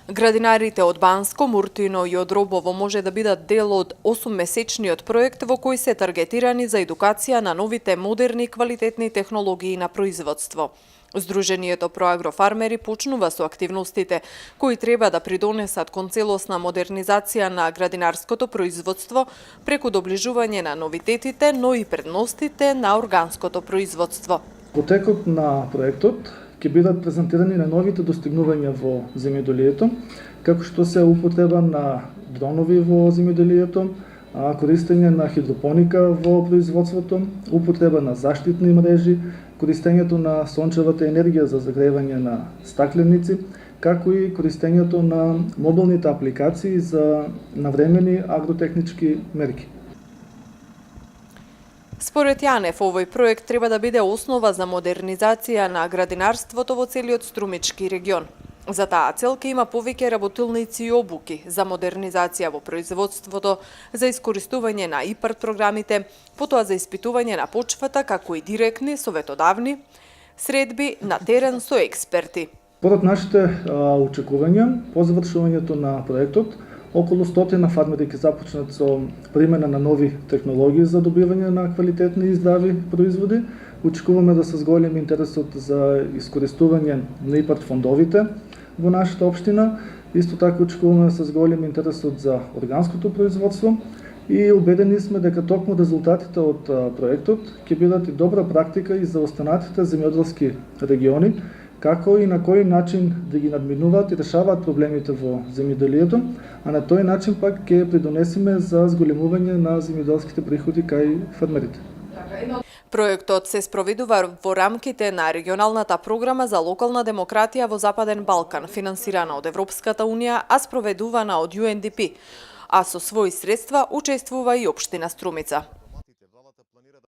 Градинарите од Банско, Муртино и од Робово може да бидат дел од 8-месечниот проект во кој се таргетирани за едукација на новите модерни и квалитетни технологии на производство. Сдруженијето Проагрофармери почнува со активностите кои треба да придонесат кон целосна модернизација на градинарското производство преку доближување на новитетите, но и предностите на органското производство. Во текот на проектот ќе бидат презентирани на новите достигнувања во земјоделието, како што се употреба на дронови во земјоделието, користење на хидропоника во производството, употреба на заштитни мрежи, користењето на сончевата енергија за загревање на стакленици, како и користењето на мобилните апликации за навремени агротехнички мерки. Според Јанев, овој проект треба да биде основа за модернизација на градинарството во целиот Струмички регион. За таа цел ќе има повеќе работилници и обуки за модернизација во производството, за искористување на ИПАРТ програмите, потоа за испитување на почвата, како и директни, советодавни средби на терен со експерти. Според нашите очекувања, по завршувањето на проектот, околу 100 фармери ќе започнат со примена на нови технологии за добивање на квалитетни и здрави производи. Очекуваме да се зголеми интересот за искористување на ИПАРТ фондовите во нашата општина. Исто така очекуваме да се зголеми интересот за органското производство и убедени сме дека токму резултатите од проектот ќе бидат и добра практика и за останатите земјоделски региони, како и на кој начин да ги надминуваат и решаваат проблемите во земјоделието, а на тој начин пак ќе придонесиме за зголемување на земјоделските приходи кај фермерите. Проектот се спроведува во рамките на регионалната програма за локална демократија во Западен Балкан, финансирана од Европската унија, а спроведувана од UNDP, а со своји средства учествува и општина Струмица.